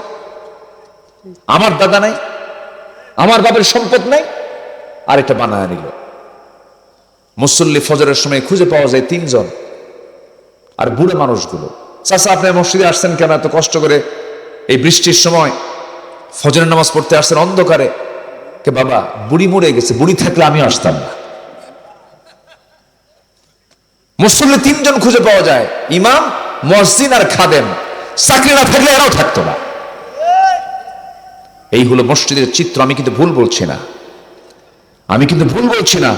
আমার দাদা নাই, আমার বাবার সম্পদ নাই, আর এটা বানায় নিল। মুসল্লি ফজরের সময় খুঁজে পাওয়া যায় 3 জন, আর বুড়ো মানুষগুলো, চাচা আপনি মসজিদে আসছেন কেন এত কষ্ট করে? এই বৃষ্টির সময় ফজরের নামাজ পড়তে আসছেন অন্ধকারে? কে বাবা, বুড়ি মরে গেছে, বুড়ি থাকলে আমি আসতাম না। মুসল্লি 3 জন খুঁজে পাওয়া যায়, ইমাম, মুয়াজ্জিন আর খাদেম। চাকরি না থাকলে এরাও থাকতো না। এই হলো মসজিদের চিত্র। আমি কিন্তু ভুল বলছি না, আমি কিন্তু ভুল বলছি না।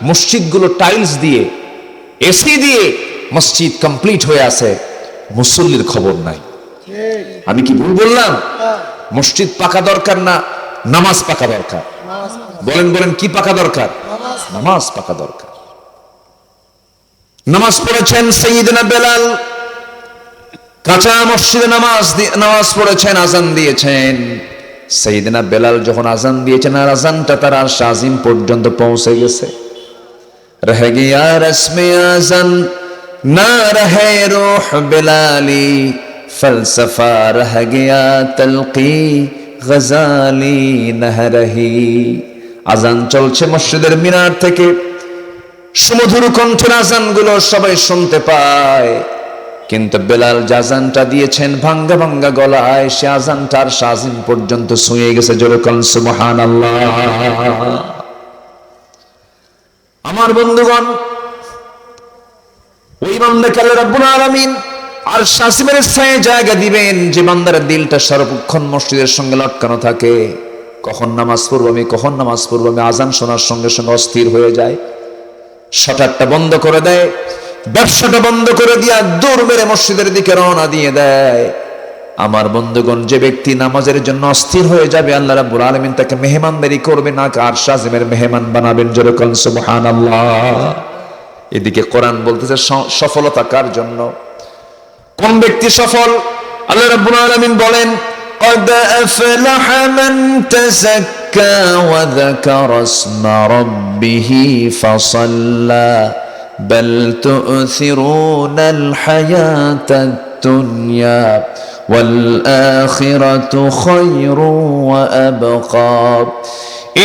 মসজিদগুলো টাইলস দিয়ে, এসি দিয়ে মসজিদ কমপ্লিট হয়ে আছে, মুসল্লির খবর নাই। আমি কি ভুল বললাম? মসজিদ পাকা দরকার না, নামাজ পাকা দরকার। বলেন বলেন, কি পাকা দরকার? নামাজ পাকা দরকার। নামাজ পড়েছেন সাইয়্যিদনা বেলাল, কাঁচা মসজিদে নামাজ পড়েছেন, আজান দিয়েছেন। সাইয়্যিদনা বেলাল যখন আজান দিয়েছেন, আর আজানটা তার আরশ আজিম পর্যন্ত পৌঁছে গেছে। রহ গিয়া রসমে আজান না রহে রূহ বেলালি, ফলসফা রহ গিয়া তলকি গজালি নহ রহি। আজান চলছে মসজিদের মিনার থেকে, সুমধুর কণ্ঠের আজানগুলো সবাই শুনতে পায়, কিন্তু বেলাল যে আজানটা দিয়েছেন ভাঙ্গা ভাঙ্গা গলায়, সে আজানটা আরশ আজিম পর্যন্ত ছুঁয়ে গেছে। জোরে বলেন সুবহানাল্লাহ। আমার বন্ধুগণ, ওই বান্দাকে আল্লাহ রাব্বুল আলামিন আরশ আজিমের ছায়ায় জায়গা দিবেন, যে বান্দার দিলটা সর্বক্ষণ মসজিদের সঙ্গে লটকানো থাকে। কখন নামাজ পড়বো আমি, কখন নামাজ পড়বো আমি, আজান শোনার সঙ্গে সঙ্গে অস্থির হয়ে যায়। শাটারটা বন্ধ করে দেয়, ব্যবসাটা বন্ধ করে দিয়া দৌড় মেরে মসজিদের দিকে রওনা দিয়ে দেয়। আমার বন্ধুগণ, যে ব্যক্তি নামাজের জন্য অস্থির হয়ে যাবে, আল্লাহ রাব্বুল আলামিন তাকে মেহমানদারি করবে না, আরশ আজিমের মেহমান বানাবেন। জোরে বলেন সুবহানাল্লাহ। এদিকে কোরআন বলতেছে সফলতা কার জন্য, কোন ব্যক্তি সফল? আল্লাহ রাব্বুল আলামিন বলেন, قد أفلح من تزكى وذكر اسم ربه فصلى بل تؤثرون الحياة الدنيا والآخرة خير وأبقى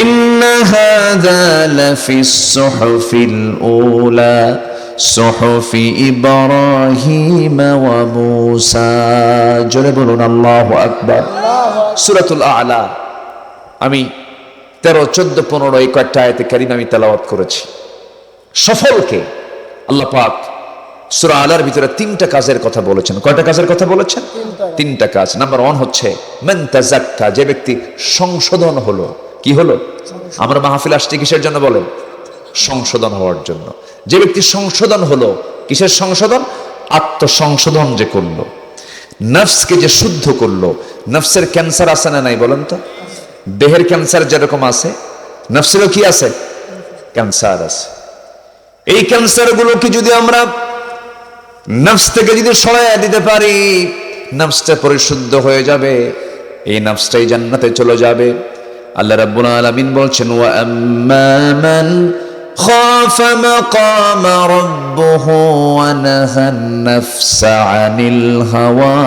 إن هذا لفي الصحف الأولى صحف إبراهيم وموسى। জোরে বলুন আল্লাহু আকবার। সূরাতুল আ'লা আমি 13, 14, 15 এই কয়েকটা আয়াতে কারিমা আমি তেলাওয়াত করেছি। সফলকে আল্লাহ পাক সূরা আ'লার ভিতরে 3টা কাজের কথা বলেছেন। কয়টা কাজের কথা বলেছেন? 3টা কাজ। নাম্বার 1 হচ্ছে মান তাযাক্কা, যে ব্যক্তি সংশোধন হলো। কি হলো? আমরা মাহফিল আসছি কিসের জন্য বলেন? সংশোধন হওয়ার জন্য। যে ব্যক্তি সংশোধন হলো, কিসের সংশোধন? আত্মসংশোধন যে করলো, নফসকে যে শুদ্ধ করলো। নফসের ক্যান্সার আছে না নাই বলেন তো? দেহের ক্যান্সার যেরকম আছে, নফসেরও কি আছে? ক্যান্সার আছে। এই ক্যান্সার গুলোকে যদি আমরা নফস থেকে যদি সরাইয়া দিতে পারি, নফসটা পরিশুদ্ধ হয়ে যাবে, এই নফসটাই জান্নাতে চলে যাবে। আল্লাহ রাব্বুল আলামিন বলছেন, ওয়া আম্মা মান খাফ মাকাম রাব্বুহু ওয়া নাহান নাফসা আনিল হাওয়া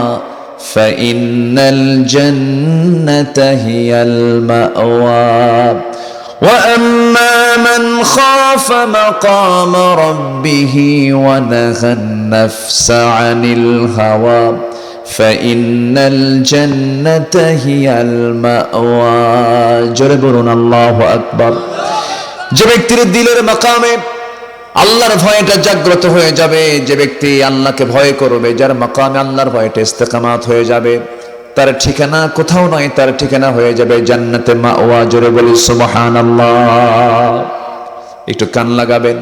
ফাইন্নাল জান্নাতা হিয়াল মাওয়া ওয়া আম্মা মান খাফ মাকাম রাব্বিহি ওয়া নাহান নাফসা আনিল হাওয়া ফাইন্নাল জান্নাতা হিয়াল মাওয়া। জোরে বলুন আল্লাহু আকবার। যে ব্যক্তির দিলের মাকামে আল্লাহর ভয়টা জাগ্রত হয়ে যাবে, যে ব্যক্তি আল্লাহকে ভয় করবে, যার মাকামে আল্লাহর ভয়টা ইস্তেকামাত হয়ে যাবে, তার ঠিকানা কোথাও নয়, তার ঠিকানা হয়ে যাবে জান্নাতে মাওয়া। জোরে বলি সুবহানাল্লাহ। একটু কান লাগাবেন।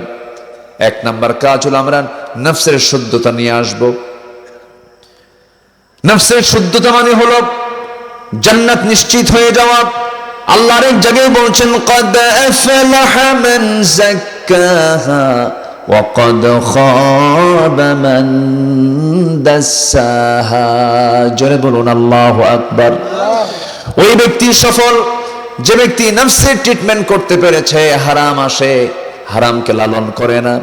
1 নাম্বার কাজ হলো আমরা নফসের শুদ্ধতা নিয়ে আসব। নফসের শুদ্ধতা মানে হলো জান্নাত নিশ্চিত হয়ে যাওয়া। আল্লাহ আরেক জায়গায় বলছেন, قد أفلح من زكاها وقد خاب من دساها। জোরে বলুন আল্লাহু আকবার। ওই ব্যক্তি সফল যে ব্যক্তি নফসের ট্রিটমেন্ট করতে পেরেছে। হারাম আসে, হারামকে লালন করে না,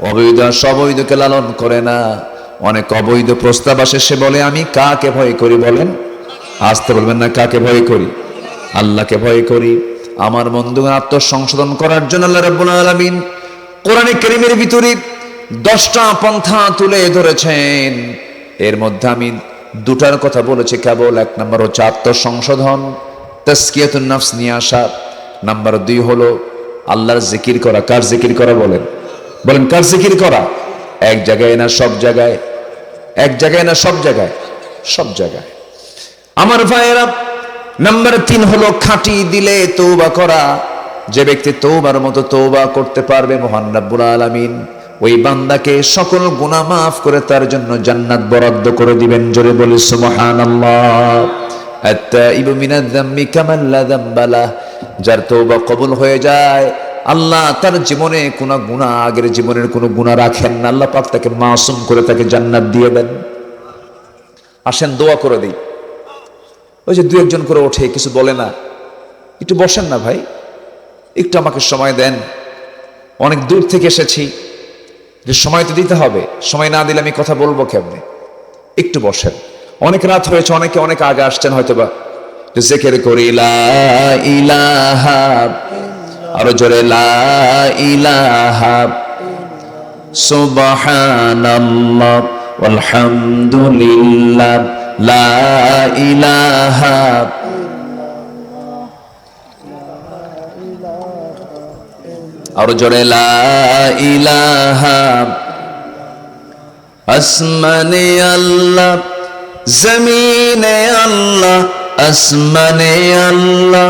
অবৈধ অবৈধকে লালন করে না, অনেক অবৈধ প্রস্তাব আসে, সে বলে আমি কাকে ভয় করি বলেন? আসতে বলবেন না, কাকে ভয় করি? আল্লাহকে ভয় করি। আমার বন্ধুগণ, আত্মসংশোধন করার জন্য আল্লাহ রাব্বুল আলামিন কোরআনে কারীমের ভিতরে 10টা পন্থা তুলে ধরেছেন। এর মধ্যে আমি দুটার কথা বলেছি কেবল। 1 নম্বর হচ্ছে আত্মসংশোধন, তাজকিয়াতুন নফস নিয়ে আসা। নাম্বার 2 হলো আল্লাহর জিকির করা। কার জিকির করা বলেন? বলেন কার জিকির করা? এক জায়গায় না সব জায়গায়? এক জায়গায় না সব জায়গায়? সব জায়গায়। আমার ভাইয়েরা, নাম্বার 3 হলো খাঁটি দিলে তওবা করা। যে ব্যক্তি তওবার মতো তওবা করতে পারবে, মহান রব্বুল আলামিন ওই বান্দাকে সকল গুনাহ মাফ করে তার জন্য জান্নাত বরাদ্দ করে দিবেন। জোরে বলি সুবহানাল্লাহ। আত-তাইবু মিনাজ যামবি কামান লা যামবা লাহ। যার তওবা কবুল হয়ে যায়, আল্লাহ তার জীবনে কোনো গুনাহ, আগের জীবনের কোনো গুনাহ রাখেন না, আল্লাহ পাক তাকে মাসুম করে তাকে জান্নাত দিয়ে দেন। আসেন দোয়া করে দিই। ওই যে 2-1 করে ওঠে, কিছু বলে না, একটু বসেন না ভাই, একটু আমাকে সময় দেন, অনেক দূর থেকে এসেছি, যে সময় তো দিতে হবে, সময় না দিলে আমি কথা বলবো কেমনে? একটু বসেন। অনেক রাত হয়েছে, অনেকে অনেক আগে আসছেন হয়তোবা। জিকির করি লা ইলাহা, আরো জোরে লা ইলাহা সুবহানাল্লাহ ওয়ালহামদুলিল্লাহ লা ইলাহা। আরো জোরে লা ইলাহা। আসমানে আল্লাহ, জমিনে আল্লাহ, আসমানে আল্লাহ,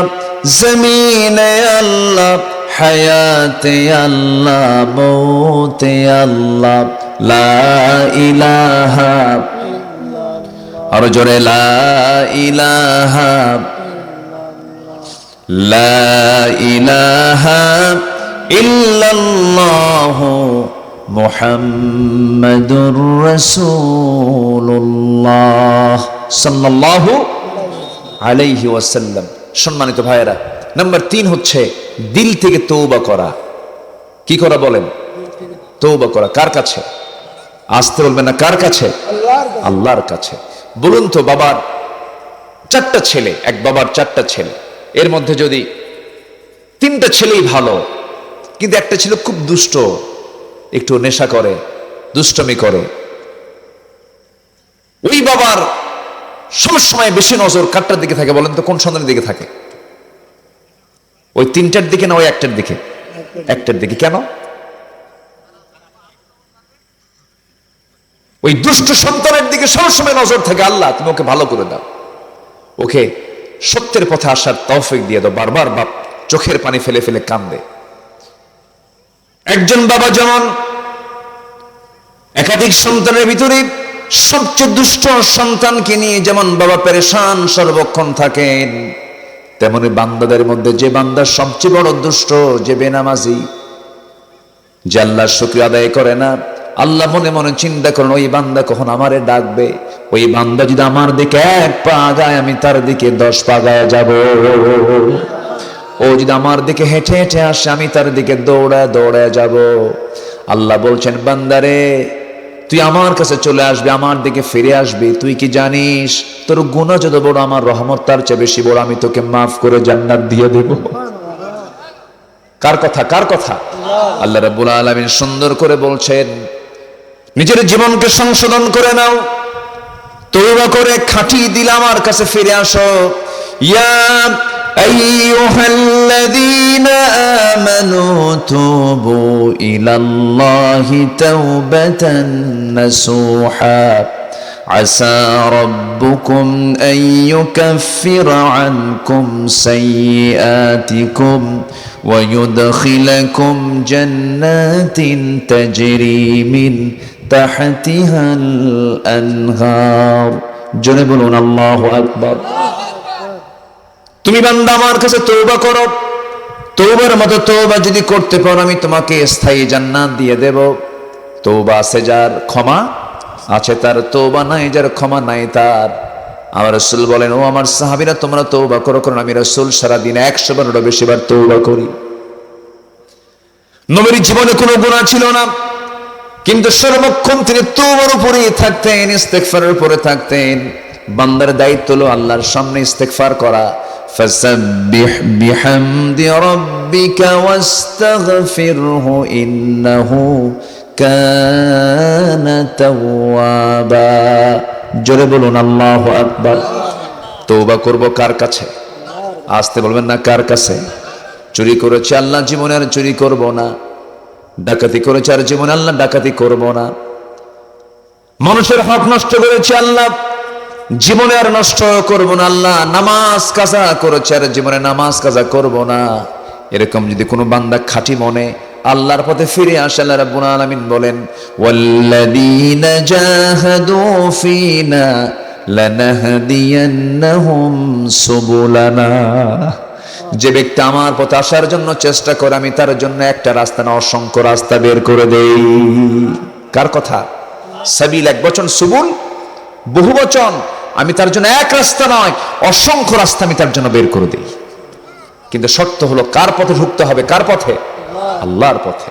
জমিনে আল্লাহ, হায়াতে আল্লাহ, মৌতে আল্লাহ, লা ইলাহা। আরো জোরে লা ইলাহা, লা ইলাহা ইল্লাল্লাহু মুহাম্মাদুর রাসূলুল্লাহ সাল্লাল্লাহু আলাইহি ওয়াসাল্লাম। সম্মানিত ভাইয়েরা, নাম্বার 3 হচ্ছে দিল থেকে তওবা করা। কি করা বলেন? তওবা করা। কার কাছে? আসতে বলবেন না, কার কাছে? আল্লাহর কাছে। বলুন তো, বাবার 4টা ছেলে, এক বাবার 4টা ছেলে, এর মধ্যে যদি 3টা ছেলেই ভালো, কিন্তু একটা ছিল খুব দুষ্ট, একটু নেশা করে, দুষ্টমি করে, ওই বাবার সবসময় বেশি নজর কারটার দিকে থাকে বলেন তো? কোন সন্তানের দিকে থাকে? ওই 3টার দিকে না ওই একটার দিকে? একটার দিকে। কেন? ওই দুষ্ট সন্তানের দিকে সবসময় নজর থাকে। আল্লাহ তুমি ওকে ভালো করে দাও, ওকে সত্যের পথে আসার তৌফিক দিয়ে দাও। বারবার বাপ চোখের পানি ফেলে ফেলে কান্দে। একজন বাবা যেমন একাধিক সন্তানের ভিতরে সবচেয়ে দুষ্ট সন্তানকে নিয়ে যেমন বাবা পেরেশান সর্বক্ষণ থাকেন, তেমনি বান্দাদের মধ্যে যে বান্দা সবচেয়ে বড় দুষ্ট, যে বেনামাজি, যে আল্লাহর শুকরিয়া আদায় করে না, আল্লাহ মনে মনে চিন্তা করেন ওই বান্দা কখন আমারে ডাকবে। ওই বান্দা যদি আমার দিকে 1 পা আগায়, আমি তার দিকে 10 পা আগায় যাব। ও যদি আমার দিকে হেঁটে হেঁটে আসে, আমি তার দিকে দৌড়ায় দৌড়ায় যাব। আল্লাহ বলছেন, বান্দারে তুই আমার কাছে চলে আসবি, আমার দিকে ফিরে আসবি। তুই কি জানিস তোর গুনাহ যত বড়, আমার রহমত তার চেয়ে বেশি বড়, আমি তোকে মাফ করে জান্নাত দিয়ে দেব। কার কথা? কার কথা? আল্লাহ রাব্বুল আলামিন সুন্দর করে বলছেন, নিজের জীবনকে সংশোধন করে নাও, তওবা করে খাঁটি দিল আমার কাছে ফিরে আসো। ইয়া আইয়ুহাল্লাযীনা আমানু তুবু ইলাল্লাহি তাওবাতান নাসুহা আসা রাব্বুকুম আন ইউকাফিরা আনকুম সাইয়্যাতিকুম ওয়া ইউদখিলাকুম জান্নাতিন তাজরি মিন তাহতিহাল আনহার। জোরে বলুন আল্লাহু আকবার। তুমি বান্দা আমার কাছে তওবা করো, তওবার মতো তওবা যদি করতে পারো, আমি তোমাকে স্থায়ী জান্নাত দিয়ে দেব। তওবা আছে যার, ক্ষমা আছে তার, তওবা নাই যার, ক্ষমা নাই তার। আমার রাসূল বলেন, ও আমার সাহাবীরা তোমরা তওবা করো, কারণ আমি রাসূল সারা দিন 100 বারেরও বেশি বার তওবা করি। নবীর জীবনে কোনো গুনাহ ছিল না, কিন্তু সর্বক্ষণ তিনি তওবার উপরেই থাকতেন, ইস্তেগফারের উপরে থাকতেন। বান্দার দায়িত্ব হলো আল্লাহর সামনে ইস্তেগফার করা। ফাসাব্বিহ বিহামদি রাব্বিকা ওয়াস্তাগফিরহু ইন্নাহু কানা তাওয়াবা। জোরে বলুন আল্লাহু আকবার। তওবা করব কার কাছে? আসতে বলবেন না, কার কাছে? চুরি করেছে আল্লাহ জীবনে আর চুরি করব না। ডাকাতি করেছে আর জীবনে আল্লাহ ডাকাতি করব না। মানুষের হক নষ্ট করেছে আল্লাহ জীবনে আর নষ্ট করব না। আল্লাহ নামাজ কাজা করেছে আর জীবনে নামাজ কাজা করব না। এরকম যদি কোনো বান্দা খাঁটি মনে আল্লাহর পথে ফিরে আসে, আল্লাহ রাব্বুল আলামিন বলেন ওয়াল্লাযীনা জাহাদু ফীনা লানাহদিয়ান্নাহুম সুবুলানা। যে ব্যক্তি আমার পথে আসার জন্য চেষ্টা করে আমি তার জন্য একটা রাস্তা না অসংখ্য রাস্তা বের করে দেই। কার কথা? সাবিল এক বচন, সুবুল বহু বচন। আমি তার জন্য এক রাস্তা নয় অসংখ্য রাস্তা আমি তার জন্য বের করে দেই। কিন্তু শর্ত হলো কার পথে ঢুকতে হবে? কার পথে? আল্লাহর পথে।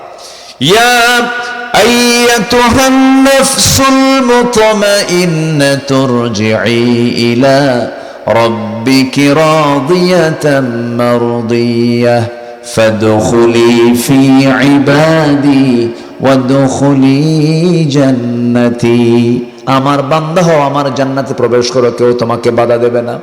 ইয়া আইয়াতুহান নাফসুল মুতমাইন্নাতু ইরজিই ইলা রাব্বিকি রাদিয়াতাম মারদিয়াহ ফাদখুলি ফি ইবাদি ওয়াদখুলি জান্নাতি। আমার বান্দা হও, আমার জান্নাতে প্রবেশ করো, কেউ তোমাকে বাধা দেবে না।